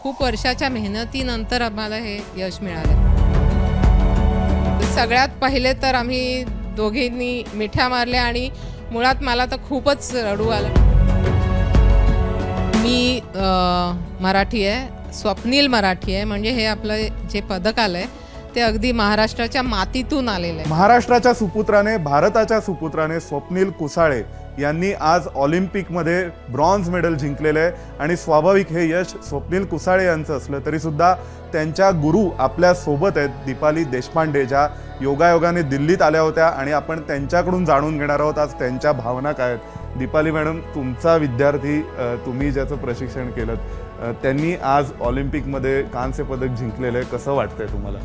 खूप वर्षाच्या मेहनतीनंतर आम्हाला हे यश मिळालं। सगळ्यात पहिले तर आम्ही दोघींनी मिठ्या मारल्या आणि मुळात मला तर खूपच रडू आलं। मी मराठी आहे, स्वप्नील मराठी आहे, म्हणजे हे आपलं जे पदक आलंय ते अगदी महाराष्ट्राच्या मातीतून आलेलं आहे। महाराष्ट्राच्या सुपुत्राने, भारताच्या सुपुत्राने स्वप्नील कुसाळे यांनी आज ऑलिम्पिकमध्ये ब्रॉन्झ मेडल जिंकलेले आहे आणि स्वाभाविक हे यश स्वप्नील कुसाळे यांचं असलं तरी सुद्धा त्यांच्या गुरु आपल्या सोबत आहेत, दीपाली देशपांडे, ज्या योगायोगाने दिल्लीत आल्या होत्या आणि आपण त्यांच्याकडून जाणून घेणार आहोत आज त्यांच्या भावना काय आहेत। दीपाली मॅडम, तुमचा विद्यार्थी, तुम्ही ज्याचं प्रशिक्षण केलं, त्यांनी आज ऑलिम्पिकमध्ये कांस्य पदक जिंकलेलं आहे, कसं वाटतंय तुम्हाला?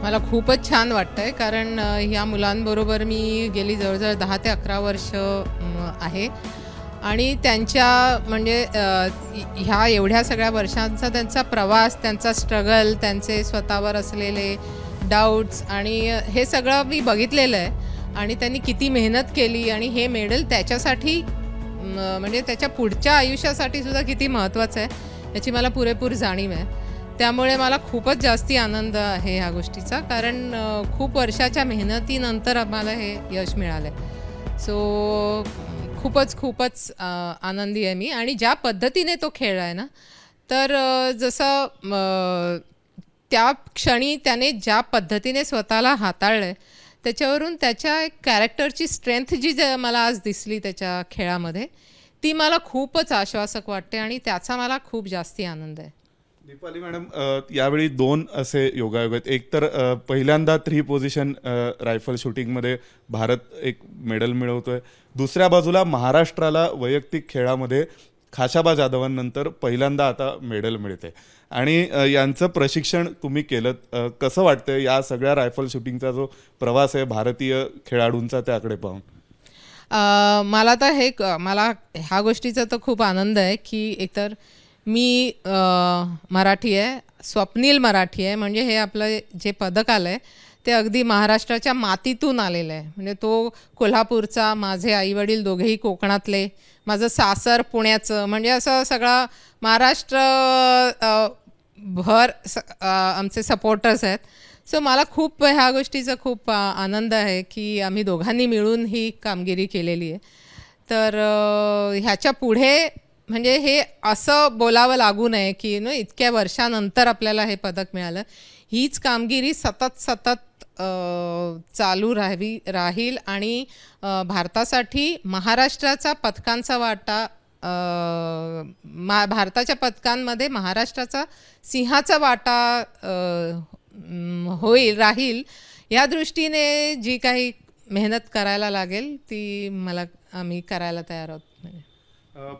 मला खूपच छान वाटतंय, कारण ह्या मुलांबरोबर मी गेली जवळजवळ 10 ते 11 वर्ष आहे आणि त्यांच्या म्हणजे ह्या एवढ्या सगळ्या वर्षांचा त्यांचा प्रवास, त्यांचा स्ट्रगल, त्यांचे स्वतःवर असलेले डाऊट्स आणि हे सगळं मी बघितलेलं आहे आणि त्यांनी किती मेहनत केली आणि हे मेडल त्याच्यासाठी म्हणजे त्याच्या पुढच्या आयुष्यासाठी सुद्धा किती महत्त्वाचं आहे याची मला पुरेपूर जाणीव आहे। त्यामुळे मला खूपच जास्ती आनंद आहे ह्या गोष्टीचा, कारण खूप वर्षाच्या मेहनतीनंतर आम्हाला हे यश मिळालं आहे। सो खूपच आनंदी आहे मी। आणि ज्या पद्धतीने तो खेळला आहे ना, तर जसं त्या क्षणी त्याने ज्या पद्धतीने स्वतःला हाताळलं आहे त्याच्यावरून त्याच्या एक कॅरेक्टरची स्ट्रेंथ जी मला आज दिसली त्याच्या खेळामध्ये, ती मला खूपच आश्वासक वाटते आणि त्याचा मला खूप जास्ती आनंद आहे। दीपाली मॅडम, यावेळी 2 असे योगायोग आहेत। एक तर पहिल्यांदा 3 पोझिशन रायफल शूटिंगमध्ये भारत एक मेडल मिळवतोय, दुसऱ्या बाजूला महाराष्ट्राला वैयक्तिक खेळामध्ये खाशाबा जाधवांनंतर पहिल्यांदा आता मेडल मिळते आणि यांचं प्रशिक्षण तुम्ही केलं, कसं वाटतंय या सगळ्या रायफल शूटिंगचा जो प्रवास आहे भारतीय खेळाडूंचा त्याकडे पाहून? मला तर मला ह्या गोष्टीचा तर खूप आनंद आहे की एकतर मी मराठी आहे, स्वप्नील मराठी आहे, म्हणजे हे आपलं जे पदक आलं आहे ते अगदी महाराष्ट्राच्या मातीतून आलेलं आहे। म्हणजे तो कोल्हापूरचा, माझे आईवडील दोघेही कोकणातले, माझं सासर पुण्याचं, म्हणजे असं सगळा महाराष्ट्र भर आमचे सपोर्टर्स आहेत। सो मला खूप ह्या गोष्टीचा खूप आनंद आहे की आम्ही दोघांनी मिळून ही कामगिरी केलेली आहे। तर ह्याच्या पुढे म्हणजे हे असं बोलावं लागू नये की इतक्या वर्षानंतर आपल्याला हे पदक मिळालं। हीच कामगिरी सतत चालू राहील आणि भारतासाठी महाराष्ट्राचा पदकांचा वाटा, भारताच्या पदकांमध्ये महाराष्ट्राचा सिंहाचा वाटा राहील, या दृष्टीने जी काही मेहनत करायला लागेल ती आम्ही करायला तयार आहोत।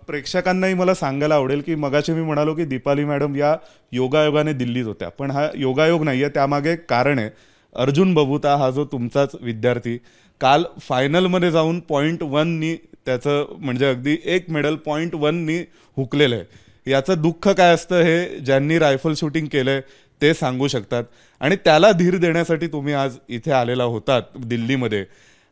प्रेक्षकांनाही मला सांगायला आवडेल की मगाशी मी म्हणालो की दीपाली मॅडम या योगायोगाने दिल्लीत होत्या, पण हा योगायोग नाही आहे, त्यामागे एक कारण आहे। अर्जुन बबुता हा जो तुमचाच विद्यार्थी काल फायनलमध्ये जाऊन 0.1नी त्याचं म्हणजे अगदी एक मेडल 0.1नी हुकलेलं आहे। याचं दुःख काय असतं हे ज्यांनी रायफल शूटिंग केलं आहे ते सांगू शकतात आणि त्याला धीर देण्यासाठी तुम्ही आज इथे आलेला होतात दिल्लीमध्ये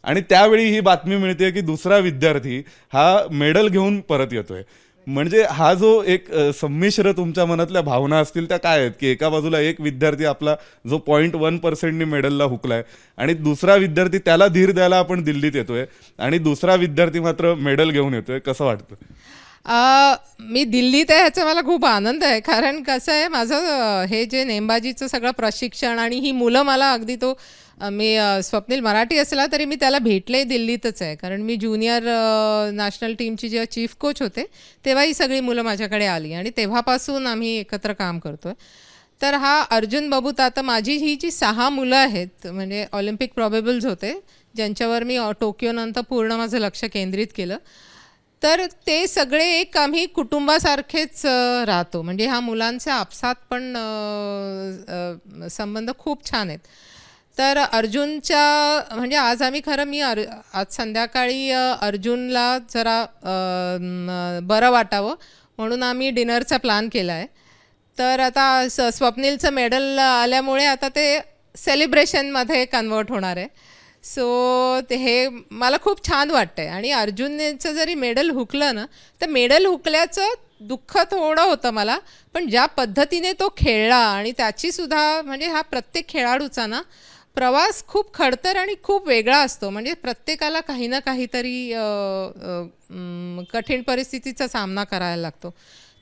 आणि त्यावेळी ही बातमी मिळते की दुसरा विद्यार्थी हा मेडल घेऊन परत येतोय। म्हणजे हा जो एक संमिश्र तुमच्या मनातल्या भावना असतील त्या काय आहेत की एका बाजूला एक विद्यार्थी आपला जो 0.1%नी मेडलला हुकलाय आणि दुसरा विद्यार्थी त्याला धीर द्यायला आपण दिल्लीत येतोय आणि दुसरा विद्यार्थी मात्र मेडल घेऊन येतोय, कसं वाटतं? मी दिल्लीत आहे ह्याचा मला खूप आनंद आहे, कारण कसं आहे माझं हे जे नेमबाजीचं सगळं प्रशिक्षण आणि ही मुलं मला अगदी मी स्वप्नील मराठी असला तरी मी त्याला भेटले दिल्लीतच आहे, कारण मी ज्युनियर नॅशनल टीमची जेव्हा चीफ कोच होते तेव्हा ही सगळी मुलं माझ्याकडे आली आणि तेव्हापासून आम्ही एकत्र काम करतोय। तर हा अर्जुन बबुता, आता माझी ही जी 6 मुलं आहेत म्हणजे ऑलिम्पिक प्रॉबेबल्स होते ज्यांच्यावर मी टोकियोनंतर पूर्ण माझं लक्ष केंद्रित केलं, तर ते सगळे एक आम्ही कुटुंबासारखेच राहतो। म्हणजे ह्या मुलांचे आपसात पण संबंध खूप छान आहेत। तर अर्जुनच्या म्हणजे आज आम्ही आज संध्याकाळी अर्जुनला जरा बरं वाटावं म्हणून आम्ही डिनरचा प्लॅन केला आहे। तर आता स्वप्नीलचं मेडल आल्यामुळे आता ते सेलिब्रेशनमध्ये कन्वर्ट होणार आहे। सो हे मला खूप छान वाटतंय आणि अर्जुनचं जरी मेडल हुकलं ना, तर मेडल हुकल्याचं दुःख थोडं होतं मला, पण ज्या पद्धतीने तो खेळला आणि त्याची सुद्धा म्हणजे हा प्रत्येक खेळाडूचा ना प्रवास खूप खडतर आणि खूप वेगळा असतो. म्हणजे प्रत्येकाला काही ना काहीतरी कठीण परिस्थितीचा सामना करायला लागतो.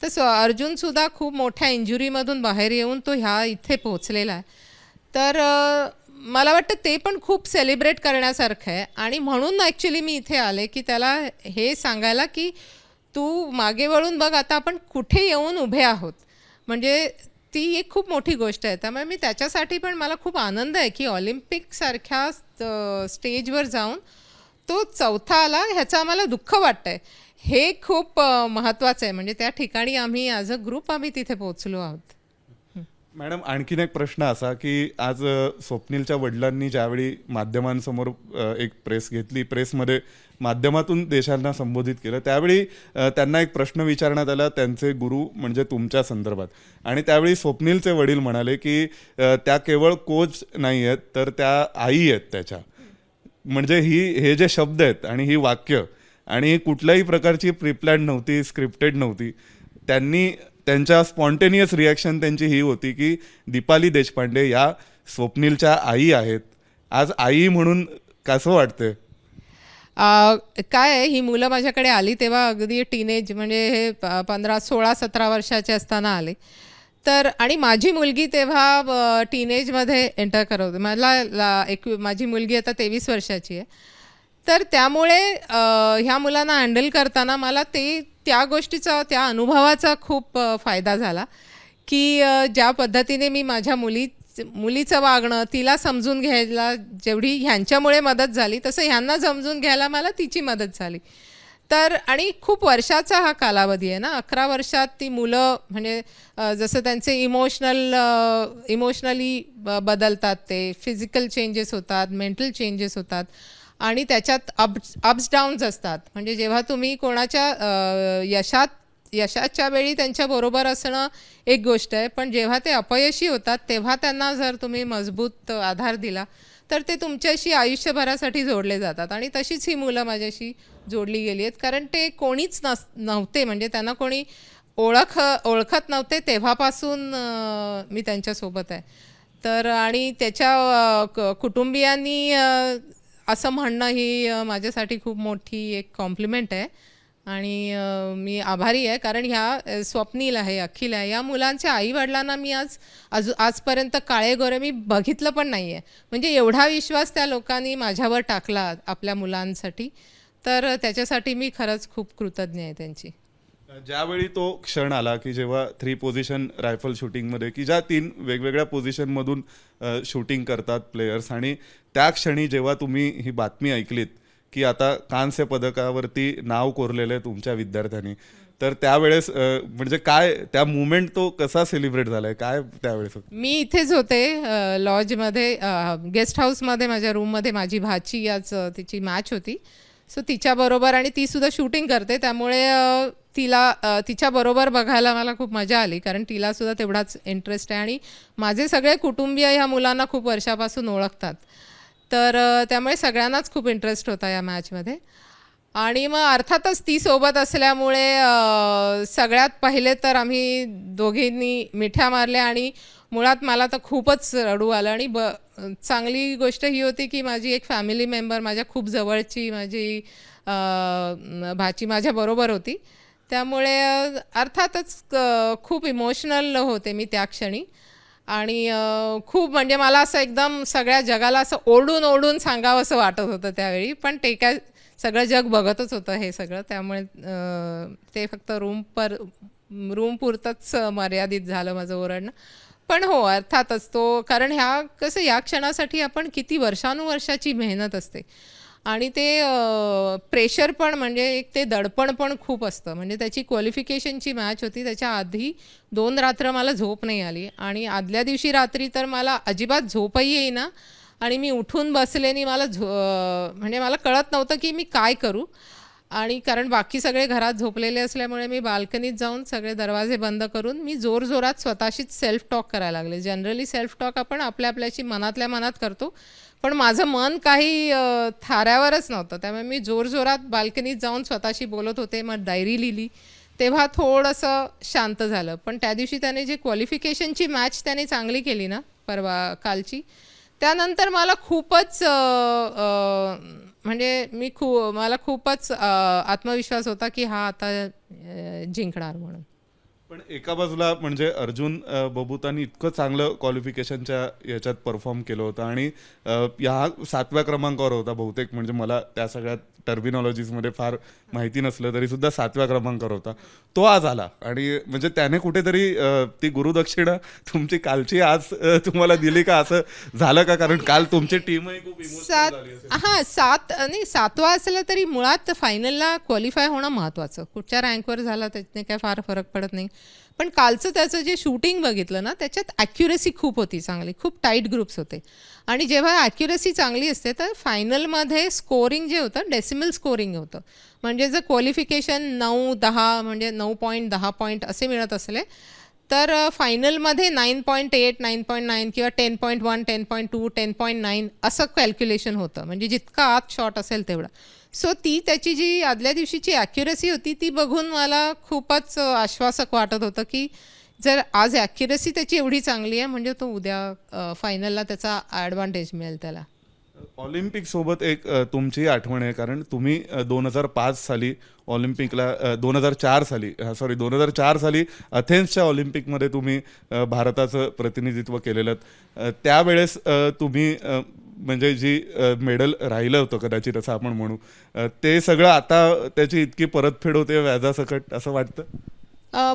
तर अर्जुनसुद्धा खूप मोठ्या इंजुरीमधून बाहेर येऊन तो ह्या इथे पोहोचलेला आहे. तर मला वाटतं ते पण खूप सेलिब्रेट करण्यासारखं आहे आणि म्हणून ॲक्च्युली मी इथे आले की त्याला हे सांगायला की तू मागे वळून बघ, आता आपण कुठे येऊन उभे आहोत. म्हणजे ती एक खूप मोठी गोष्ट आहे. त्यामुळे मी त्याच्यासाठी पण मला खूप आनंद आहे की ऑलिम्पिकसारख्या स्टेजवर जाऊन तो चौथा आला, ह्याचं आम्हाला दुःख वाटतं आहे. हे खूप महत्त्वाचं आहे. म्हणजे त्या ठिकाणी आम्ही ॲज अ ग्रुप आम्ही तिथे पोहोचलो आहोत. मॅडम, आणखीन एक प्रश्न असा की आज स्वप्नीलच्या वडिलांनी ज्यावेळी माध्यमांसमोर एक प्रेस घेतली, प्रेसमध्ये माध्यमातून देशांना संबोधित केलं, त्यावेळी त्यांना एक प्रश्न विचारण्यात आला त्यांचे गुरु म्हणजे तुमच्या संदर्भात. आणि त्यावेळी स्वप्नीलचे वडील म्हणाले की त्या केवळ कोच नाही आहेत, तर त्या आई आहेत त्याच्या. म्हणजे हे जे शब्द आहेत आणि ही वाक्य आणि कुठल्याही प्रकारची प्रिप्लॅन नव्हती, स्क्रिप्टेड नव्हती. त्यांच्या स्पॉन्टेनियस रिॲक्शन त्यांची ही होती की दीपाली देशपांडे या स्वप्नीलच्या आई आहेत. आज आई म्हणून कसं वाटतंय? काय आहे, ही मुलं माझ्याकडे आली तेव्हा अगदी टीनेज म्हणजे हे 15, 16, 17 वर्षाचे असताना आले. तर आणि माझी मुलगी तेव्हा टीनेजमध्ये एंटर करत होती. माझी मुलगी आता 23 वर्षाची आहे. तर त्यामुळे ह्या मुलांना हँडल करताना मला त्या गोष्टीचा, त्या अनुभवाचा खूप फायदा झाला की ज्या पद्धतीने मी माझ्या मुलीचं वागणं, तिला समजून घ्यायला जेवढी ह्यांच्यामुळे मदत झाली, तसं ह्यांना समजून घ्यायला मला तिची मदत झाली. तर आणि खूप वर्षाचा हा कालावधी आहे ना. 11 वर्षात ती मुलं म्हणजे जसं त्यांचे इमोशनली बदलतात, ते फिजिकल चेंजेस होतात, मेंटल चेंजेस होतात आणि त्याच्यात अप्स डाऊन्स असतात. म्हणजे जेव्हा तुम्ही कोणाच्या यशाच्या वेळी त्यांच्याबरोबर असणं एक गोष्ट आहे, पण जेव्हा ते अपयशी होतात तेव्हा त्यांना जर तुम्ही मजबूत आधार दिला तर ते तुमच्याशी आयुष्यभरासाठी जोडले जातात. आणि तशीच ही मुलं माझ्याशी जोडली गेली आहेत. कारण ते कोणीच नव्हते, म्हणजे त्यांना कोणी ओळखत नव्हते तेव्हापासून मी त्यांच्यासोबत आहे. तर आणि त्याच्या कुटुंबियांनी असं म्हणणं ही माझ्यासाठी खूप मोठी एक कॉम्प्लिमेंट आहे आणि मी आभारी आहे. कारण ह्या स्वप्नील आहे, अखिल आहे, या मुलांच्या आईवडिलांना मी आजपर्यंत काळेगोरे मी बघितलं पण नाही आहे. म्हणजे एवढा विश्वास त्या लोकांनी माझ्यावर टाकला आपल्या मुलांसाठी. तर त्याच्यासाठी मी खरंच खूप कृतज्ञ आहे त्यांची. ज्यावेळी तो क्षण आला की जेव्हा 3 पोझिशन रायफल शूटिंगमध्ये की ज्या 3 वेगवेगळ्या पोझिशनमधून शूटिंग करतात प्लेयर्स, आणि त्या क्षणी जेव्हा तुम्ही ही बातमी ऐकलीत की आता कांस्य पदकावरती नाव कोरलेलं आहे तुमच्या विद्यार्थ्यांनी, तर त्यावेळेस म्हणजे काय त्या मुवमेंट तो कसा सेलिब्रेट झालाय काय त्यावेळेस? मी इथेच होते लॉजमध्ये, गेस्ट हाऊसमध्ये, माझ्या रूममध्ये. माझी भाची आज तिची मॅच होती, सो तिच्याबरोबर, आणि ती सुद्धा शूटिंग करते, त्यामुळे तिच्याबरोबर बघायला मला खूप मजा आली. कारण तिला सुद्धा तेवढाच इंटरेस्ट आहे आणि माझे सगळे कुटुंबीय ह्या मुलांना खूप वर्षापासून ओळखतात. तर त्यामुळे सगळ्यांनाच खूप इंटरेस्ट होता या मॅचमध्ये. आणि मग अर्थातच ती सोबत असल्यामुळे सगळ्यात पहिले तर आम्ही दोघींनी मिठ्या मारल्या आणि मुळात मला तर खूपच रडू आलं. आणि चांगली गोष्ट ही होती की माझी एक फॅमिली मेंबर, माझ्या खूप जवळची माझी भाची माझ्याबरोबर होती. त्यामुळे अर्थातच खूप इमोशनल होते मी त्या क्षणी. आणि खूप म्हणजे मला असं एकदम सगळ्या जगाला असं ओरडून सांगावं असं वाटत होतं त्यावेळी. पण ते काय सगळं जग बघतच होतं हे सगळं, त्यामुळे ते फक्त रूम पुरतंच मर्यादित झालं माझं ओरडणं. पण हो, अर्थातच कारण कसं या क्षणासाठी आपण किती वर्षानुवर्षाची मेहनत असते आणि ते प्रेशर पण, म्हणजे एक ते दडपण पण खूप असतं. म्हणजे त्याची क्वालिफिकेशनची मॅच होती, त्याच्या आधी 2 रात्र मला झोप नाही आली आणि आदल्या दिवशी रात्री तर मला अजिबात झोपही येईना आणि मी उठून बसलेनी म्हणजे मला कळत नव्हतं की मी काय करू. आणि कारण बाकी सगळे घरात झोपलेले असल्यामुळे मी बाल्कनीत जाऊन सगळे दरवाजे बंद करून मी जोरजोरात स्वतःशीच सेल्फ टॉक करायला लागले. जनरली सेल्फ टॉक आपण आपल्याशी मनातल्या मनात करतो, पण माझं मन काही थाऱ्यावरच नव्हतं. त्यामुळे मी जोरजोरात बाल्कनीत जाऊन स्वतःशी बोलत होते. मग डायरी लिहिली. तेव्हा थोडंसं शांत झालं. पण त्या दिवशी त्याने जे क्वालिफिकेशनची मॅच त्याने चांगली केली ना कालची, त्यानंतर मला खूपच म्हणजे मला खूपच आत्मविश्वास होता की हा आता जिंकणार म्हणून. पण एका बाजूला म्हणजे अर्जुन बबुतांनी इतकं चांगलं क्वालिफिकेशनच्या याच्यात परफॉर्म केलं होतं आणि ह्या 7व्या क्रमांकावर होता बहुतेक, म्हणजे मला त्या सगळ्या टर्मिनॉलॉजीजमध्ये फार माहिती नसलं तरी सुद्धा 7व्या क्रमांकावर होता. तो आज आला आणि म्हणजे त्याने कुठेतरी ती गुरुदक्षिणा तुमची कालची आज तुम्हाला दिली का, असं झालं का? कारण काल तुमची टीमही खूप इमोशनल झाली असेल. 7वा असलं तरी मुळात फायनलला क्वालिफाय होणं महत्त्वाचं. कुठच्या रँकवर झाला त्याने काय फार फरक पडत नाही. पण कालचं त्याचं जे शूटिंग बघितलं ना, त्याच्यात ॲक्युरेसी खूप होती चांगली, खूप टाईट ग्रुप्स होते. आणि जेव्हा ॲक्युरेसी चांगली असते तर फायनलमध्ये स्कोरिंग जे होतं डेसिमल स्कोरिंग होतं. म्हणजे जर क्वालिफिकेशन 9-10 म्हणजे 9.10 पॉईंट असे मिळत असले तर फायनलमध्ये 9.8, 9.9 किंवा 10.1, 10.2, 10.9 असं कॅल्क्युलेशन होतं. म्हणजे जितका आत शॉट असेल तेवढा. सो त्याची जी आदल्या दिवशीची ॲक्युरेसी होती ती बघून मला खूपच आश्वासक वाटत होतं की जर आज ॲक्युरेसी त्याची एवढी चांगली आहे म्हणजे तो उद्या फायनलला त्याचा ॲडव्हान्टेज मिळेल त्याला. ऑलिम्पिक सोबत एक तुमची आठवण आहे, कारण तुम्ही 2005 साली ऑलिम्पिकला 2004 साली अथेन्सच्या ऑलिम्पिकमध्ये तुम्ही भारताचं प्रतिनिधित्व केलेलं. त्यावेळेस तुम्ही म्हणजे जी मेडल राहिलं होतं कदाचित असं आपण म्हणू, ते सगळं आता त्याची इतकी परतफेड होते व्याजासकट असं वाटतं?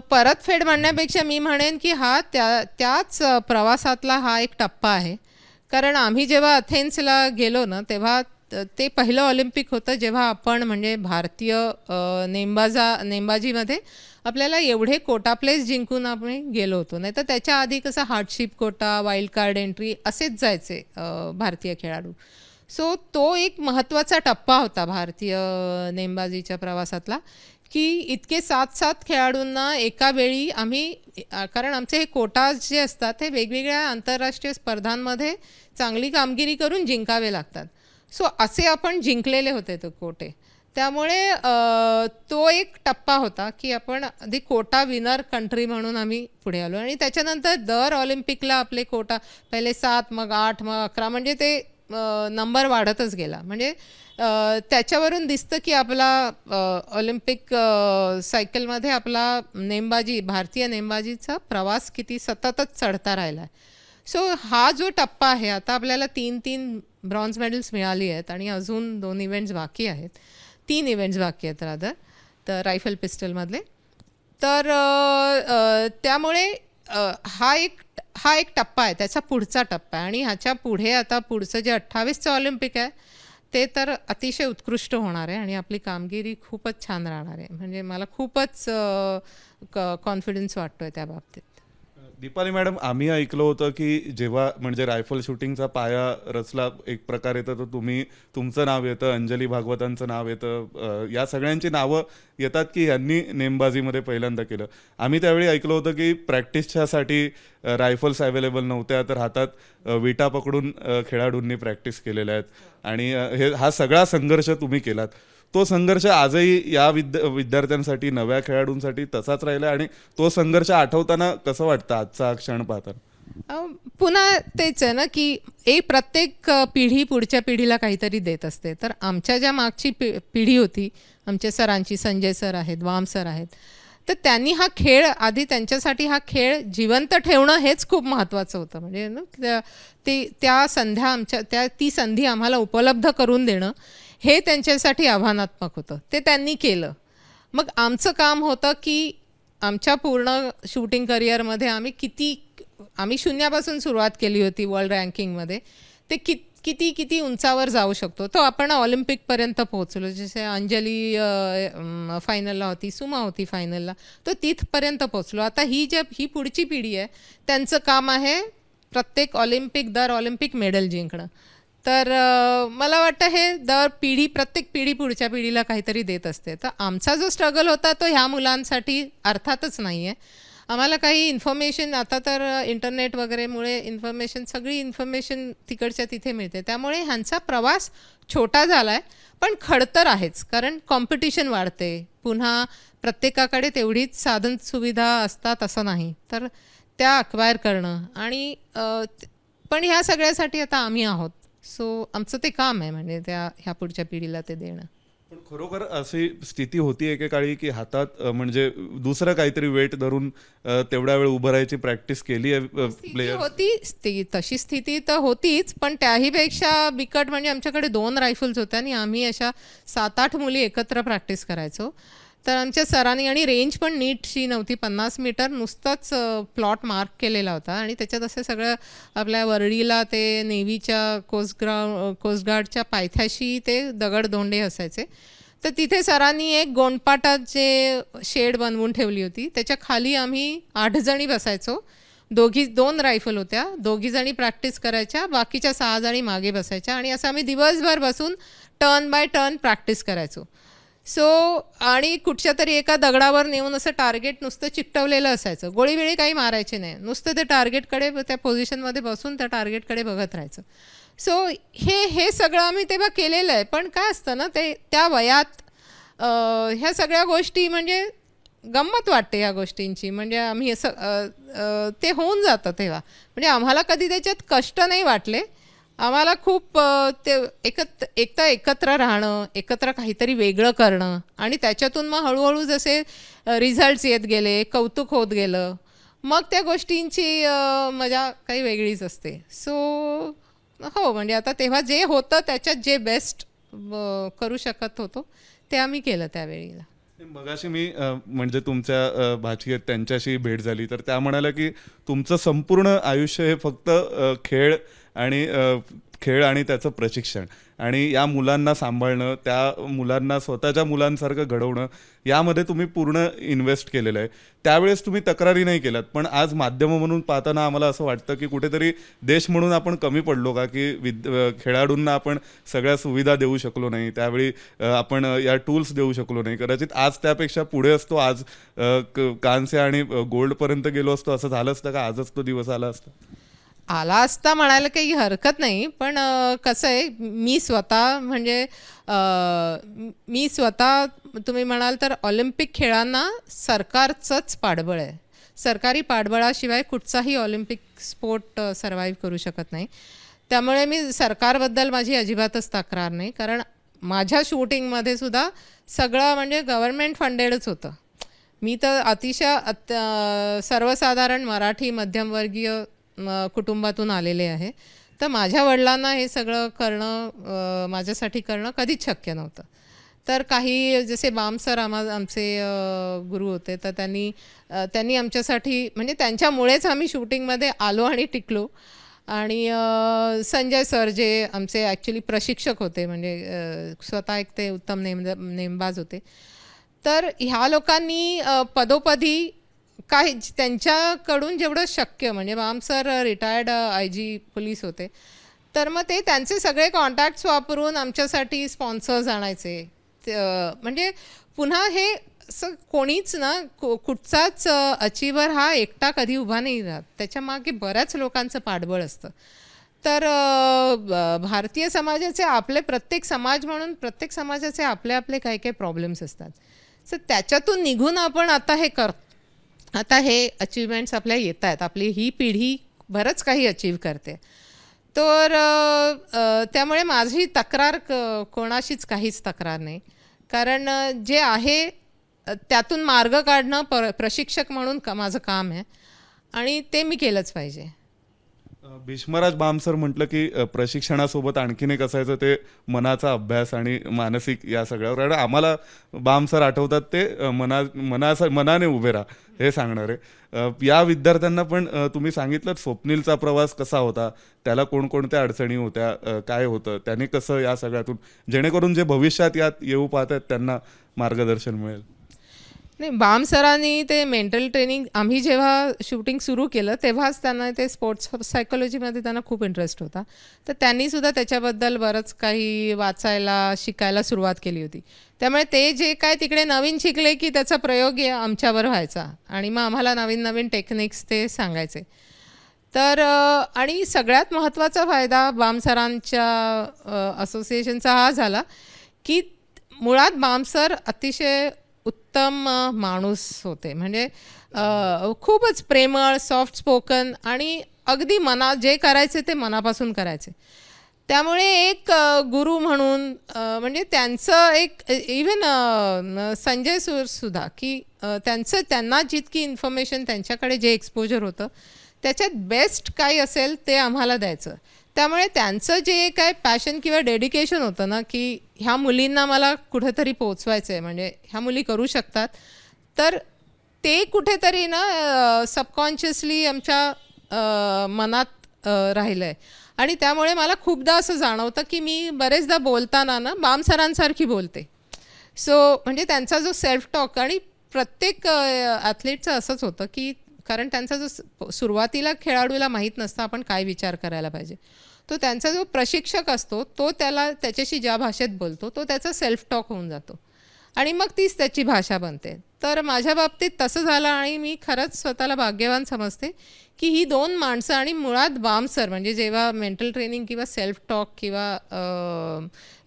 परतफेड म्हणण्यापेक्षा मी म्हणेन की हा त्याच प्रवासातला हा एक टप्पा आहे. कारण आम्ही जेव्हा अथेन्सला गेलो ना तेव्हा ते पहिलं ऑलिम्पिक होतं जेव्हा आपण म्हणजे भारतीय नेमबाजीमध्ये आपल्याला एवढे कोटा प्लेस जिंकून आपण गेलो होतो. नाही तर त्याच्या आधी कसं hardship quota, wild card entry असेच जायचे भारतीय खेळाडू. सो तो एक महत्त्वाचा टप्पा होता भारतीय नेमबाजीच्या प्रवासातला की इतके 7 खेळाडूंना एका वेळी आम्ही, कारण आमचे हे कोटाज जे असतात हे वेगवेगळ्या आंतरराष्ट्रीय स्पर्धांमध्ये चांगली कामगिरी करून जिंकावे लागतात. सो असे आपण जिंकलेले होते तो कोटे. त्यामुळे तो एक टप्पा होता की आपण आधी कोटा विनर कंट्री म्हणून आम्ही पुढे आलो. आणि त्याच्यानंतर दर ऑलिम्पिकला आपले कोटा पहिले 7, मग 8, मग 11 म्हणजे ते नंबर वाढतच गेला. म्हणजे त्याच्यावरून दिसतं की आपला ऑलिम्पिक सायकलमध्ये आपला भारतीय नेमबाजीचा प्रवास किती सततच चढता राहिला आहे. सो हा जो टप्पा आहे आता आपल्याला 3 ब्रॉन्झ मेडल्स मिळाली आहेत आणि अजून 2 इव्हेंट्स बाकी आहेत, 3 इव्हेंट्स बाकी आहेत रादर, तर रायफल पिस्टलमधले. तर त्यामुळे हा एक टप्पा आहे, त्याचा पुढचा टप्पा आहे. आणि ह्याच्या पुढे आता पुढचं जे 28चं ऑलिम्पिक आहे ते तर अतिशय उत्कृष्ट होणार आहे आणि आपली कामगिरी खूपच छान राहणार आहे. म्हणजे मला खूपच कॉन्फिडन्स वाटतो आहे त्या बाबतीत. दीपाली मॅडम, आम्ही ऐकलं होतं की जेव्हा म्हणजे रायफल शूटिंगचा पाया रचला एक प्रकार येतं तर तुमचं नाव येतं, अंजली भागवतांचं नाव येतं, या सगळ्यांची नावं येतात की यांनी नेमबाजीमध्ये पहिल्यांदा केलं. आम्ही त्यावेळी ऐकलं होतं की प्रॅक्टिसच्यासाठी रायफल्स अवेलेबल नव्हत्या तर हातात विटा पकडून खेळाडूंनी प्रॅक्टिस केलेल्या आहेत आणि हा सगळा संघर्ष तुम्ही केलात. तो संघर्ष आजही या विद्यार्थ्यांसाठी, नव्या खेळाडूंसाठी तसाच राहिला आणि तो संघर्ष आठवताना कसं वाटतं आजचा क्षण पाहताना? पुन्हा तेच आहे ना की प्रत्येक पिढी पुढच्या पिढीला काहीतरी देत असते. तर आमच्या ज्या मागची पिढी होती, आमच्या सरांची, संजय सर आहेत, वाम सर आहेत, तर त्यांनी हा खेळ आधी त्यांच्यासाठी हा खेळ जिवंत ठेवणं हेच खूप महत्त्वाचं होतं. म्हणजे ना ती संधी आम्हाला उपलब्ध करून देणं हे त्यांच्यासाठी आव्हानात्मक होतं. ते त्यांनी केलं. मग आमचं काम होतं की आमच्या पूर्ण शूटिंग करिअरमध्ये आम्ही शून्यापासून सुरुवात केली होती वर्ल्ड रँकिंगमध्ये. ते किती उंचावर जाऊ शकतो तो आपण ऑलिम्पिकपर्यंत पोहोचलो. जसे अंजली फायनलला होती, सुमा होती फायनलला, तो तिथपर्यंत पोहोचलो. आता ही पुढची पिढी आहे, त्यांचं काम आहे प्रत्येक दर ऑलिम्पिक मेडल जिंकणं. तर मला वाटतं हे प्रत्येक पिढी पुढच्या पिढीला काहीतरी देत असते. तर आमचा जो स्ट्रगल होता तो ह्या मुलांसाठी अर्थातच नाही आहे. आम्हाला काही इन्फॉर्मेशन आता तर इंटरनेट वगैरेमुळे सगळी इन्फॉर्मेशन तिकडच्या तिथे मिळते. त्यामुळे ह्यांचा प्रवास छोटा झाला आहे पण खडतर आहेच, कारण कॉम्पिटिशन वाढते, पुन्हा प्रत्येकाकडे तेवढीच साधन सुविधा असतात असं नाही, तर त्या अक्वायर करणं आणि पण ह्या सगळ्यासाठी आता आम्ही आहोत. सो आमचं ते काम आहे म्हणजे ह्या पुढच्या पिढीला ते देणं. पण खरोखर अशी स्थिती होती एकेकाळी की हातात म्हणजे दुसरं काहीतरी वेट धरून तेवढ्या वेळ उभं राहायची प्रॅक्टिस केली आहे प्लेयर? होती तशी स्थिती तर होतीच, पण त्याहीपेक्षा बिकट म्हणजे आमच्याकडे 2 रायफल्स होत्या आणि आम्ही अशा 7-8 मुली एकत्र प्रॅक्टिस करायचो. तर आमच्या सरांनी आणि रेंज पण नीटशी नव्हती, 50 मीटर नुसताच प्लॉट मार्क केलेला होता आणि त्याच्यात असं सगळं आपल्या वरळीला ते नेव्हीच्या कोस्टगार्डच्या पायथ्याशी ते दगडधोंडे असायचे. तर तिथे सरांनी एक गोंडपाटाचे शेड बनवून ठेवली होती, त्याच्या खाली आम्ही 8 जणी बसायचो. 2 रायफल होत्या, 2 जणी प्रॅक्टिस करायच्या, बाकीच्या 6 जणी मागे बसायच्या आणि असं आम्ही दिवसभर बसून टर्न बाय टर्न प्रॅक्टिस करायचो. सो आणि कुठच्या तरी एका दगडावर नेऊन असं टार्गेट नुसतं चिकटवलेलं असायचं, गोळीबिळी काही मारायचे नाही, नुसतं ते टार्गेटकडे त्या पोझिशनमध्ये बसून त्या टार्गेटकडे बघत राहायचं. सो हे सगळं आम्ही तेव्हा केलेलं आहे. पण काय असतं ना, ते त्या वयात ह्या सगळ्या गोष्टी म्हणजे गंमत वाटते ह्या गोष्टींची, म्हणजे आम्ही असं ते होऊन जातं तेव्हा. म्हणजे आम्हाला कधी त्याच्यात कष्ट नाही वाटले. आम्हाला खूप ते एकत्र राहणं, एकत्र काहीतरी वेगळं करणं आणि त्याच्यातून मग हळूहळू जसे रिझल्ट्स येत गेले, कौतुक होत गेलं, मग त्या गोष्टींची मजा काही वेगळीच असते. सो हो, म्हणजे आता तेव्हा जे होतं त्याच्यात जे बेस्ट करू शकत होतो ते आम्ही केलं त्यावेळेला. मगाशी मी म्हणजे तुमच्या भाची आहेत त्यांच्याशी भेट झाली, तर त्या म्हणाल्या की तुमचं संपूर्ण आयुष्य हे फक्त खेळ आणि त्याचं प्रशिक्षण आणि या मुलांना सांभाळणं, त्या मुलांना स्वतःच्या मुलांसारखं घडवणं, यामध्ये तुम्ही पूर्ण इन्व्हेस्ट केलेलं आहे. त्यावेळेस तुम्ही तक्रारी नाही केल्यात, पण आज माध्यम म्हणून पाहताना आम्हाला असं वाटतं की कुठेतरी देश म्हणून आपण कमी पडलो का, की खेळाडूंना आपण सगळ्या सुविधा देऊ शकलो नाही, त्यावेळी आपण या टूल्स देऊ शकलो नाही. कदाचित आज त्यापेक्षा पुढे असतो, आज कांस्य आणि गोल्डपर्यंत गेलो असतो, असं झालं असतं का? आजच तो दिवस आला असता? आला असता म्हणायला काही हरकत नाही, पण कसं आहे, मी स्वतः तुम्ही म्हणाल तर ऑलिम्पिक खेळांना सरकारचंच पाठबळ आहे. सरकारी पाठबळाशिवाय कुठचाही ऑलिम्पिक स्पोर्ट सर्व्हाइव्ह करू शकत नाही. त्यामुळे मी सरकारबद्दल माझी अजिबातच तक्रार नाही, कारण माझ्या शूटिंगमध्ये सुद्धा सगळं म्हणजे गव्हर्नमेंट फंडेडच होतं. मी तर अतिशय सर्वसाधारण मराठी मध्यमवर्गीय कुटुंबातून आलेले आहे, तर माझ्या वडिलांना हे सगळं करणं माझ्यासाठी करणं कधीच शक्य नव्हतं. तर काही जसे बाम सर आमचे गुरु होते, तर त्यांनी आमच्यासाठी म्हणजे त्यांच्यामुळेच आम्ही शूटिंगमध्ये आलो आणि टिकलो. आणि संजय सर जे आमचे ॲक्च्युली प्रशिक्षक होते, म्हणजे स्वतः एक ते उत्तम नेमबाज होते, तर ह्या लोकांनी पदोपदी काही त्यांच्याकडून जेवढं शक्य, म्हणजे Bam sir retired IG police होते, तर मग ते त्यांचे सगळे कॉन्टॅक्ट्स वापरून आमच्यासाठी स्पॉन्सर्स आणायचे. म्हणजे पुन्हा हे असं कोणीच ना, कुठचाच अचिव्हर हा एकटा कधी उभा नाही राहत, त्याच्यामागे बऱ्याच लोकांचं पाठबळ असतं. तर भारतीय समाजाचे आपले प्रत्येक समाज म्हणून प्रत्येक समाजाचे आपले आपले काही काही प्रॉब्लेम्स असतात. तर त्याच्यातून निघून आपण आता हे अचिव्हमेंट्स आपल्या येत आहेत, आपली ही पिढी बरंच काही अचीव्ह करते. तर त्यामुळे माझी तक्रार कोणाशीच काहीच तक्रार नाही, कारण जे आहे त्यातून मार्ग काढणं प्रशिक्षक म्हणून माझं काम आहे आणि ते मी केलंच पाहिजे. भीष्मराज बामसर म्हटलं की प्रशिक्षणासोबत आणखीन एक असायचं ते मनाचा अभ्यास आणि मानसिक या सगळ्यावर. आणि आम्हाला बामसर आठवतात ते मनाने उभे राहा हे सांगणारे. या विद्यार्थ्यांना पण तुम्ही सांगितलं स्वप्नीलचा प्रवास कसा होता, त्याला कोणकोणत्या अडचणी होत्या, काय होतं, त्याने कसं या सगळ्यातून, जेणेकरून जे भविष्यात यात येऊ पाहत आहेत त्यांना मार्गदर्शन मिळेल. नाही, बाम सरांनी ते मेंटल ट्रेनिंग आम्ही जेव्हा शूटिंग सुरू केलं तेव्हाच त्यांना ते स्पोर्ट्स सायकोलॉजीमध्ये त्यांना खूप इंटरेस्ट होता, तर त्यांनीसुद्धा त्याच्याबद्दल बरंच काही वाचायला शिकायला सुरुवात केली होती. त्यामुळे ते जे काय तिकडे नवीन शिकले की त्याचा प्रयोग आमच्यावर व्हायचा आणि मग आम्हाला नवीन नवीन टेक्निक्स ते सांगायचे. तर आणि सगळ्यात महत्त्वाचा फायदा बाम सरांच्या असोसिएशनचा हा झाला की मुळात बाम सर अतिशय उत्तम माणूस होते. म्हणजे खूपच प्रेमळ, सॉफ्ट स्पोकन आणि अगदी जे करायचे ते मनापासून करायचे. त्यामुळे एक गुरु म्हणून म्हणजे त्यांचं एक इवन संजय सुद्धा की त्यांना जितकी इन्फॉर्मेशन, त्यांच्याकडे जे एक्सपोजर होतं त्याच्यात बेस्ट काही असेल ते आम्हाला द्यायचं. त्यामुळे त्यांचं जे काय पॅशन किंवा डेडिकेशन होतं ना, की ह्या मुलींना मला कुठेतरी पोचवायचं आहे, म्हणजे ह्या मुली करू शकतात, तर ते कुठेतरी ना सबकॉन्शियसली आमच्या मनात राहिलं आहे. आणि त्यामुळे मला खूपदा असं जाणवतं की मी बरेचदा बोलताना ना बाम सरांसारखी बोलते. म्हणजे त्यांचा जो सेल्फ टॉक, आणि प्रत्येक ॲथलीटचं असंच होतं की कारण त्यांचा जो सुरुवातीला खेळाडूला माहीत नसतं आपण काय विचार करायला पाहिजे, तो त्यांचा जो प्रशिक्षक असतो तो त्याच्याशी ज्या भाषेत बोलतो तो त्याचा सेल्फ टॉक होऊन जातो आणि मग तीच त्याची भाषा बनते. तर माझ्या बाबतीत तसं झालं आणि मी खरंच स्वतःला भाग्यवान समजते की ही 2 माणसं, आणि मुळात बाम सर म्हणजे जेव्हा मेंटल ट्रेनिंग किंवा सेल्फ टॉक किंवा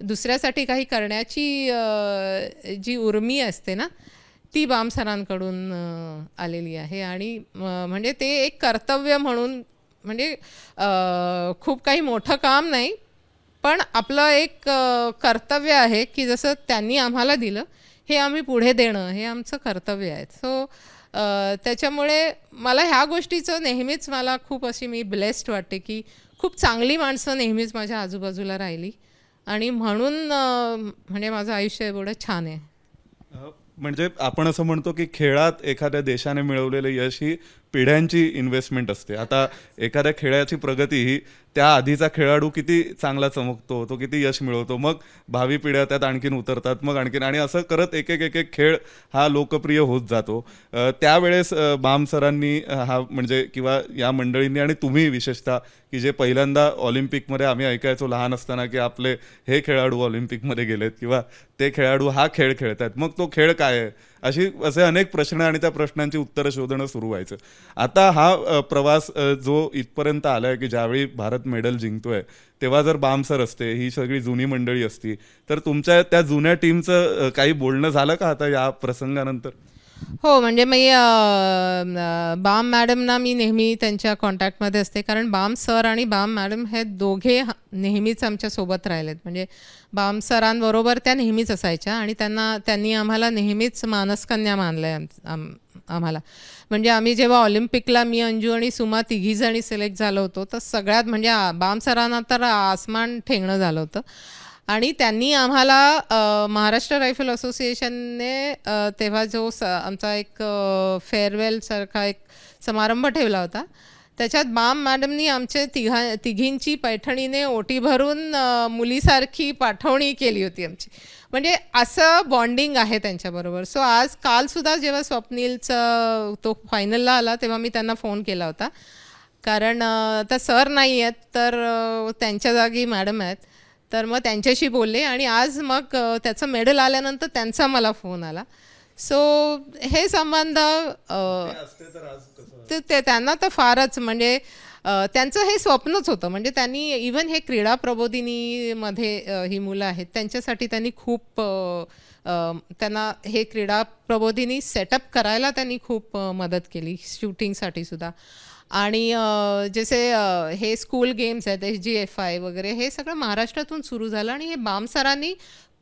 दुसऱ्यासाठी काही करण्याची जी उर्मी असते ना ती बाम सरांकडून आलेली आहे. आणि म्हणजे ते एक कर्तव्य म्हणून, म्हणजे खूप काही मोठं काम नाही, पण आपलं एक कर्तव्य आहे की जसं त्यांनी आम्हाला दिलं हे आम्ही पुढे देणं हे आमचं कर्तव्य आहे. त्याच्यामुळे मला ह्या गोष्टीचं नेहमीच मला खूप अशी मी ब्लेस्ड वाटते की खूप चांगली माणसं नेहमीच माझ्या आजूबाजूला राहिली, आणि म्हणून म्हणजे माझं आयुष्य एवढं छान आहे. म्हणजे आपण असं म्हणतो की खेळात एखाद्या देशाने मिळवलेलं यश ही पिढ्यांची इन्व्हेस्टमेंट असते. आता एखाद्या खेळाची प्रगती ही त्या आधीचा खेळाडू किती चांगला चमकतो, तो किती यश मिळवतो, मग भावी पिढ्या त्यात आणखीन उतरतात, मग आणखीन, आणि असं करत एक एक खेळ हा लोकप्रिय होत जातो. त्यावेळेस बाम सरांनी हा म्हणजे किंवा या मंडळींनी आणि तुम्ही विशेषतः की जे पहिल्यांदा ऑलिम्पिकमध्ये आम्ही ऐकायचो लहान असताना की आपले हे खेळाडू ऑलिम्पिकमध्ये गेलेत किंवा ते खेळाडू हा खेळ खेळतात, मग तो खेळ काय आहे, असे अनेक प्रश्न आणि त्या प्रश्नांची उत्तरं शोधणं सुरू व्हायचं. आता हा प्रवास जो इथपर्यंत आलाय की ज्यावेळी भारत मेडल जिंकतोय तेव्हा जर बाम सर असते, ही सगळी जुनी मंडळी असती, तर तुमच्या त्या जुन्या टीमचं काही बोलणं झालं का आता या प्रसंगानंतर? हो, म्हणजे मी बाम मॅडमना मी नेहमी त्यांच्या कॉन्टॅक्टमध्ये असते, कारण बाम सर आणि बाम मॅडम हे दोघे नेहमीच आमच्यासोबत राहिलेत. म्हणजे बाम सरांबरोबर त्या नेहमीच असायच्या आणि त्यांनी आम्हाला नेहमीच मानसकन्या मानलं आहे आम्हाला. म्हणजे आम्ही जेव्हा ऑलिम्पिकला मी, अंजू आणि सुमा तिघीजणी सिलेक्ट झालो होतो, तर सगळ्यात म्हणजे बाम सरांना तर आसमान ठेंगणं झालं होतं. आणि त्यांनी आम्हाला महाराष्ट्र रायफल असोसिएशनने तेव्हा जो आमचा एक फेअरवेलसारखा एक समारंभ ठेवला होता, त्याच्यात बाम मॅडमनी आमचे तिघींची पैठणीने ओटी भरून मुलीसारखी पाठवणी केली होती आमची. म्हणजे असं बॉन्डिंग आहे त्यांच्याबरोबर. कालसुद्धा जेव्हा स्वप्नीलचा तो फायनलला आला तेव्हा मी त्यांना फोन केला होता, कारण आता सर नाही आहेत तर त्यांच्या जागी मॅडम आहेत, तर मग त्यांच्याशी बोलले आणि आज मग त्याचं मेडल आल्यानंतर त्यांचा मला फोन आला. हे संबंध ते त्यांना तर फारच, म्हणजे त्यांचं हे स्वप्नच होतं. म्हणजे त्यांनी इवन हे क्रीडा प्रबोधिनीमध्ये ही मुलं आहेत त्यांच्यासाठी त्यांनी खूप त्यांना हे क्रीडा प्रबोधिनी सेटअप करायला त्यांनी खूप मदत केली, शूटिंगसाठी सुद्धा. आणि जसे हे स्कूल गेम्स आहेत SGFI वगैरे, हे सगळं महाराष्ट्रातून सुरू झालं आणि हे बाम सरांनी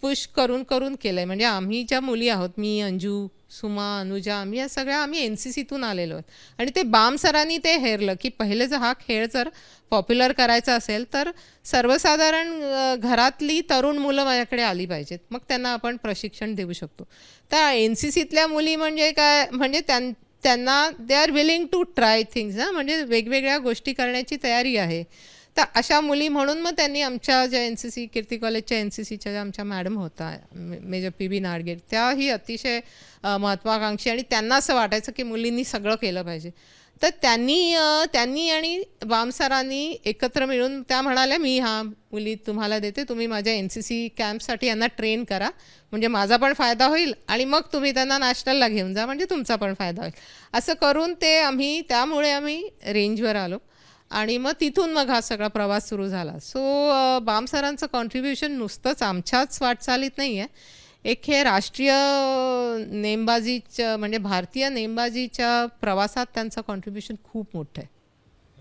पुश करून केलं आहे. म्हणजे आम्ही ज्या मुली आहोत, मी, अंजू, सुमा, अनुजा, आम्ही या सगळ्या NCCतून आलेलो आहोत. आणि ते बाम सरांनी ते हेरलं की पहिले जर हा खेळ जर पॉप्युलर करायचा असेल तर सर्वसाधारण घरातली तरुण मुलं माझ्याकडे आली पाहिजेत, मग त्यांना आपण प्रशिक्षण देऊ शकतो. तर NCCतल्या मुली म्हणजे काय, म्हणजे त्यांना they are willing to try things ना, म्हणजे वेगवेगळ्या गोष्टी करण्याची तयारी आहे. तर अशा मुली म्हणून मग त्यांनी आमच्या ज्या NCC कीर्ती कॉलेजच्या NCCच्या ज्या आमच्या मॅडम होता मेजर PB नाडगे, त्याही अतिशय महत्त्वाकांक्षी, आणि त्यांना असं वाटायचं की मुलींनी सगळं केलं पाहिजे. तर त्यांनी आणि बाम सरांनी एकत्र मिळून त्या म्हणाल्या, मी मुली तुम्हाला देते, तुम्ही माझ्या NCC कॅम्पसाठी यांना ट्रेन करा, म्हणजे माझा पण फायदा होईल आणि मग तुम्ही त्यांना नॅशनलला घेऊन जा, म्हणजे तुमचा पण फायदा होईल. असं करून त्यामुळे आम्ही रेंजवर आलो आणि मग तिथून मग हा सगळा प्रवास सुरू झाला. बाम सरांचं कॉन्ट्रीब्युशन नुसतंच आमच्याच वाटचालीत नाही आहे, एक हे राष्ट्रीय नेमबाजीच्या म्हणजे भारतीय नेमबाजीच्या प्रवासात त्यांचं कॉन्ट्रीब्युशन खूप मोठं आहे.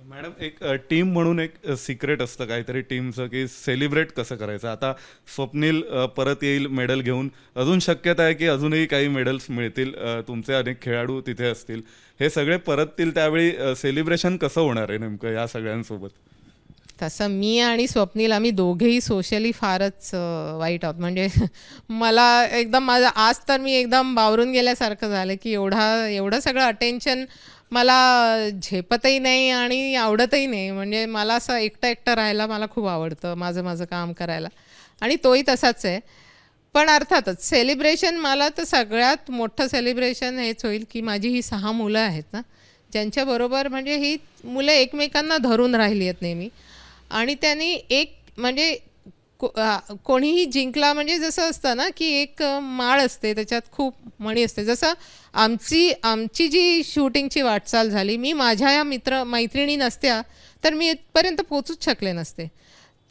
मॅडम, एक टीम म्हणून एक सिक्रेट असतं काहीतरी टीमचं, की सेलिब्रेट कसं करायचं. आता स्वप्नील परत येईल मेडल घेऊन, अजून शक्यता आहे की अजूनही काही मेडल्स मिळतील, तुमचे अनेक खेळाडू तिथे असतील, हे सगळे परततील, त्यावेळी सेलिब्रेशन कसं होणार आहे नेमकं या सगळ्यांसोबत? तसं मी आणि स्वप्नील आम्ही दोघेही सोशली फारच वाईट आहोत. म्हणजे मला एकदम माझं आज तर मी एकदम बावरून गेल्यासारखं झालं की एवढं सगळं अटेन्शन मला झेपतही नाही आणि आवडतही नाही. म्हणजे मला असं एकटं राहायला मला खूप आवडतं, माझं काम करायला, आणि तोही तसाच आहे. पण अर्थातच सेलिब्रेशन, मला तर सगळ्यात मोठं सेलिब्रेशन हेच होईल की माझी ही 6 मुलं आहेत ना, ज्यांच्याबरोबर म्हणजे ही मुलं एकमेकांना धरून राहिली आहेत नेहमी. आणि त्यांनी एक म्हणजे कोणीही जिंकला म्हणजे जसं असतं ना की एक माळ असते, त्याच्यात खूप मणी असते. जसं आमची जी शूटिंगची वाटचाल झाली, मी माझ्या या मैत्रिणी नसत्या तर मी इथपर्यंत पोचूच शकले नसते.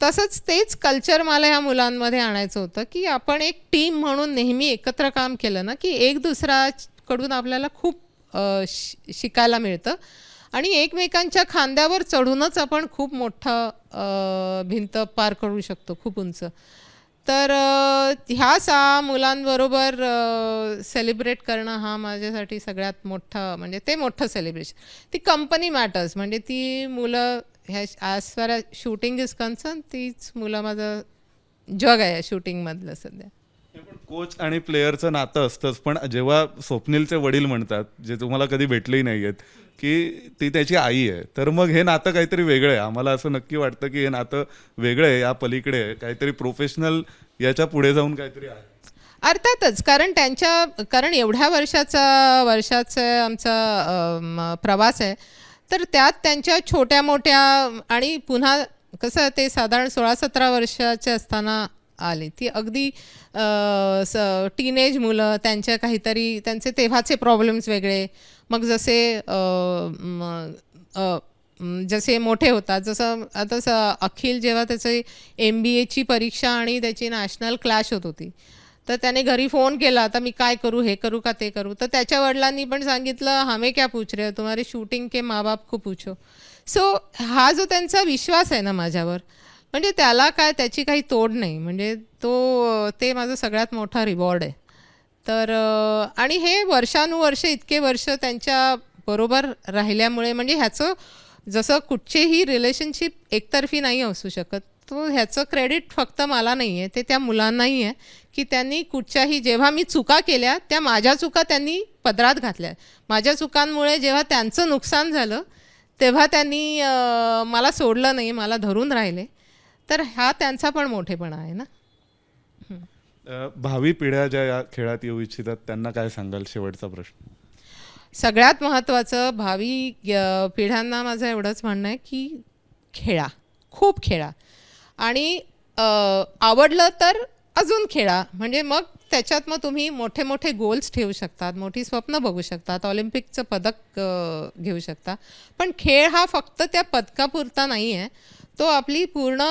तसंच तेच कल्चर मला ह्या मुलांमध्ये आणायचं होतं की आपण एक टीम म्हणून नेहमी एकत्र काम केलं ना की एक दुसऱ्याकडून आपल्याला खूप शिकायला मिळतं आणि एकमेकांच्या खांद्यावर चढूनच आपण खूप मोठं भिंत पार करू शकतो, खूप उंच. तर ह्या 6 मुलांबरोबर सेलिब्रेट करणं हा माझ्यासाठी सगळ्यात मोठं म्हणजे ते मोठं सेलिब्रेशन. ती कंपनी मॅटर्स, म्हणजे ती मुलं ह्या as far as shooting is concern, तीच मुलं माझं जग आहे शूटिंगमधलं सध्या. कोच आणि प्लेयरचं नातं असतंच, पण जेव्हा स्वप्नीलचे वडील म्हणतात, जे तुम्हाला कधी भेटलेही नाही आहेत, की ती त्याची आई आहे, तर मग हे नातं काहीतरी वेगळं आहे. आम्हाला असं नक्की वाटतं की हे नातं वेगळं आहे, या पलीकडे आहे काहीतरी, प्रोफेशनल याच्या पुढे जाऊन काहीतरी आहे. अर्थातच, कारण एवढ्या वर्षाचा आमचा प्रवास आहे, तर त्यात त्यांच्या छोट्या मोठ्या आणि पुन्हा कसं ते साधारण 16-17 वर्षाचे असताना आली ती अगदी टीनेज मुलं, त्यांचे तेव्हाचे प्रॉब्लेम्स वेगळे, मग जसे मोठे होतात, जसं आता अखिल जेव्हा त्याची MBAची परीक्षा आणि त्याची नॅशनल क्लॅश होत होती, तर त्याने घरी फोन केला, आता मी काय करू, हे करू का ते करू. तर त्याच्या वडिलांनी पण सांगितलं, हमें क्या पूछ रहे हो, तुम्हारे शूटिंग के माँ बाप को पूछो. सो हा जो त्यांचा विश्वास आहे ना माझ्यावर, म्हणजे त्याला त्याची काही तोड नाही. म्हणजे ते माझं सगळ्यात मोठा रिवॉर्ड आहे. तर आणि हे वर्षानुवर्ष इतके वर्ष त्यांच्या बरोबर राहिल्यामुळे, म्हणजे ह्याचं जसं कुठचेही रिलेशनशिप एकतर्फी नाही असू शकत, ह्याचं क्रेडिट फक्त मला नाही आहे, ते त्या मुलांनाही आहे की त्यांनी कुठच्याही, जेव्हा मी चुका केल्या त्या माझ्या चुका त्यांनी पदरात घातल्या. माझ्या चुकांमुळे जेव्हा त्यांचं नुकसान झालं तेव्हा त्यांनी मला सोडलं नाही, मला धरून राहिले. तर हा त्यांचा पण मोठेपणा आहे ना. भावी पिढ्या ज्या या खेळात येऊ इच्छितात त्यांना काय सांगाल, शेवटचा प्रश्न? सगळ्यात महत्त्वाचं, भावी पिढ्यांना माझं एवढंच म्हणणं आहे की खेळा, खूप खेळा, आणि आवडलं तर अजून खेळा. म्हणजे मग त्याच्यात मग तुम्ही मोठे मोठे गोल्स ठेवू शकतात, मोठी स्वप्न बघू शकतात, ऑलिम्पिकचं पदक घेऊ शकता. पण खेळ हा फक्त त्या पदकापुरता नाही आहे, तो आपली पूर्ण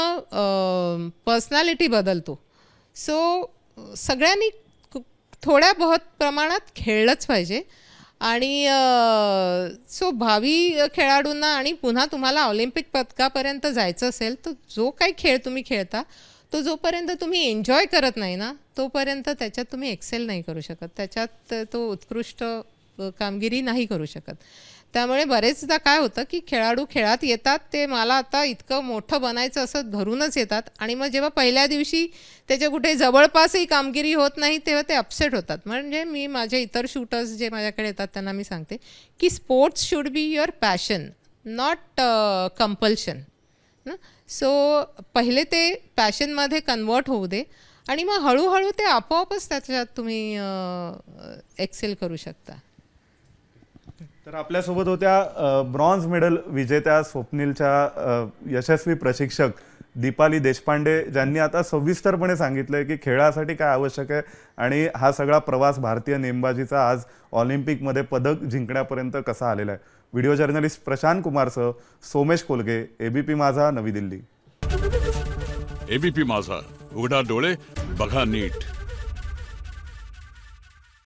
पर्सनॅलिटी बदलतो. सो सगळ्यांनी थोड्या बहुत प्रमाणात खेळलंच पाहिजे. आणि सो भावी खेळाडूंना, आणि पुन्हा तुम्हाला ऑलिम्पिक पदकापर्यंत जायचं असेल तर जो काही खेळ तुम्ही खेळता तो जोपर्यंत तुम्ही एन्जॉय करत नाही ना, तोपर्यंत त्याच्यात तुम्ही एक्सेल नाही करू शकत, त्याच्यात तो उत्कृष्ट कामगिरी नाही करू शकत. त्यामुळे बरेचदा काय होतं की खेळाडू खेळात येतात, ते मला आता इतकं मोठं बनायचं असं धरूनच येतात, आणि मग जेव्हा पहिल्या दिवशी त्याच्या कुठे जवळपासही कामगिरी होत नाही तेव्हा ते अपसेट होतात. म्हणजे मी माझे इतर शूटर्स जे माझ्याकडे येतात त्यांना मी सांगते की sports should be your passion, not compulsion ना. सो पहिले ते पॅशनमध्ये कन्वर्ट होऊ दे, आणि मग हळूहळू ते आपोआपच त्याच्यात तुम्ही एक्सेल करू शकता. तर आपल्यासोबत होत्या ब्रॉन्झ मेडल विजेत्या स्वप्नीलच्या यशस्वी प्रशिक्षक दीपाली देशपांडे, ज्यांनी आता सविस्तरपणे सांगितलंय की खेळासाठी काय आवश्यक आहे आणि हा सगळा प्रवास भारतीय नेमबाजीचा आज ऑलिम्पिकमध्ये पदक जिंकण्यापर्यंत कसा आलेला आहे. व्हिडिओ जर्नलिस्ट प्रशांत कुमारसह सोमेश कोलगे, ABP माझा, नवी दिल्ली. ABP माझा, उघडा डोळे बघा नीट.